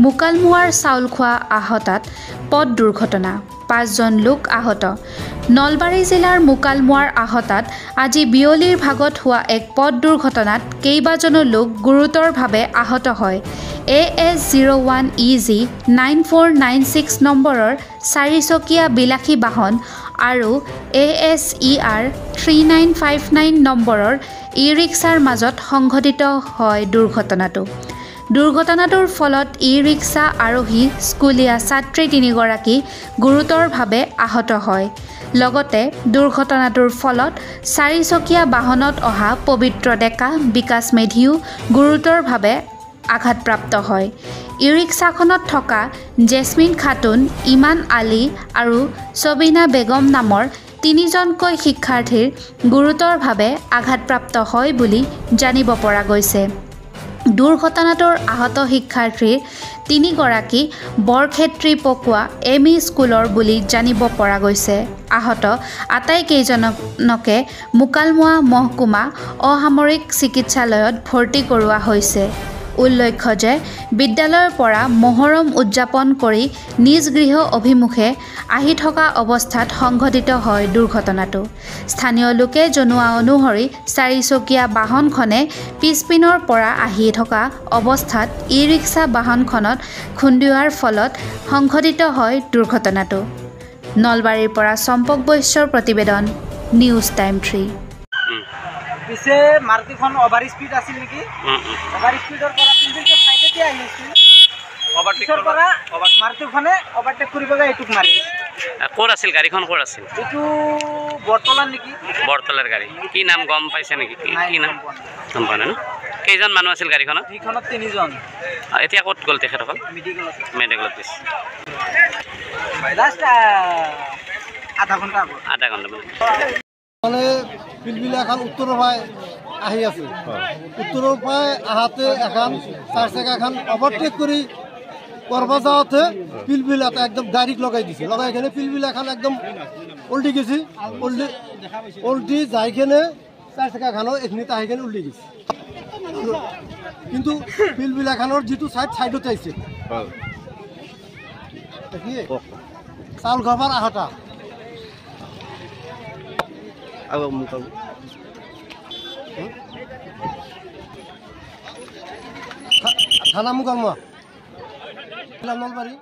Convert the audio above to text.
মুকালমুৱাৰ চাউল খোৱা আহতাত পথ দুৰ্ঘটনা 5 জন লোক আহত নলবাৰী জিলাৰ মুকালমুৱাৰ আহতাত আজি বিয়লিৰ ভাগত হোৱা এক পথ দুৰ্ঘটনাত কেইবাজনো লোক গুৰুতৰভাৱে আহত হয় AS01EG 9496 নম্বৰৰ 4চকীয়া বিলাসী বাহন আৰু ASER 3959 নম্বৰৰ ই-ৰিক্সাৰ মাজত সংঘটিত হয় দুৰ্ঘটনাটোৰ ফলত ই-ৰিক্সা আৰোহী স্কুলীয়া ছাত্ৰী 3গৰাকী গুৰুতৰভাৱে আহত হয় লগতে দুৰ্ঘটনাটোৰ ফলত 4চকীয়া বাহনত অহা পবিত্ৰ ডেকা বিকাশ মেধিও গুৰুতৰভাৱে আঘাতপ্ৰাপ্ত হয় ই-ৰিক্সাখনত থকা জেছমিন খাতুন ইমান আলী আৰু সবিনা বেগম নামৰ 3জনকৈ শিক্ষাৰ্থীৰ গুৰুতৰভাৱে আঘাতপ্ৰাপ্ত হয় বুলি জানিব পৰা গৈছে দুৰ্ঘটনাটোৰ আহত শিক্ষাৰ্থীৰ 3গৰাকী বৰক্ষেত্ৰী পকোৱা এমই স্কুলৰ বুলি জানিব পৰা গৈছে আহত আটাইকেইজনকে মুকালমুৱা মহকুমা অসামৰিক চিকিৎসালয়ত ভৰ্তি কৰোৱা হৈছে উল্লেখ্য যে বিদ্যালয়ৰ পৰা মহৰম উদযাপন কৰি নিজ গৃহ অভিমুখে আহি থকা অৱস্থাত সংঘটিত হয় দুৰ্ঘটনাটো স্থানীয় লোকে জনোৱা অনুসৰি 4চকীয়া বাহনখনে পিছপিনৰ পৰা আহি থকা অৱস্থাত ই-ৰিক্সা বাহনখনত খুন্দিওৱাৰ ফলত সংঘটিত হয় দুৰ্ঘটনাটো নলবাৰীৰ পৰা চম্পক বৈশ্যৰ প্ৰতিবেদন নিউজ টাইম 3 পিছে মাৰুতিখন ওভাৰ স্পীড আছিল নেকি ওভাৰ স্পীডৰ পৰা পিছতে সাইডতে আহিছিল ওভাৰটেকৰ পৰা মাৰুতিখনে ওভাৰটেক কৰিব গৈ এটুক মাৰি কোৰ আছিল গাড়ীখন কোৰ আছিল এটু বৰ্তলাৰ নেকি বৰ্তলাৰ গাড়ী কি নাম গম পাইছে নেকি কি নাম গম পোৱা নাই কেইজন মানুহ আছিল গাড়ীখনত এইখনত 3জন এতিয়া ক'ত গ'ল তেখেতসকল মেডিকেলত দিছে লাষ্ট আধা ঘণ্টা মানে পিলপিলা এখন উত্তৰৰ পৰাই আহি আছে উত্তৰৰ পৰাই আহাতে এখন 4চকা এখন ওভাৰটেক কৰি কৰিব যাওঁতে পিলপিলাতে একদম গাড়ীক লগাই দিছে লগাই কিনে পিলপিলা এখন একদম উল্টি গেছে উল্টি যাই কিনে 4চকাখনো এইখিনিতে আহি কিনে উল্টি গেছে কিন্তু পিলপিলাখনৰ যিটো চাইডত আহিছে চাউল ঘৰবাৰ আহতা থানা মুকালমুৱা নলবাৰী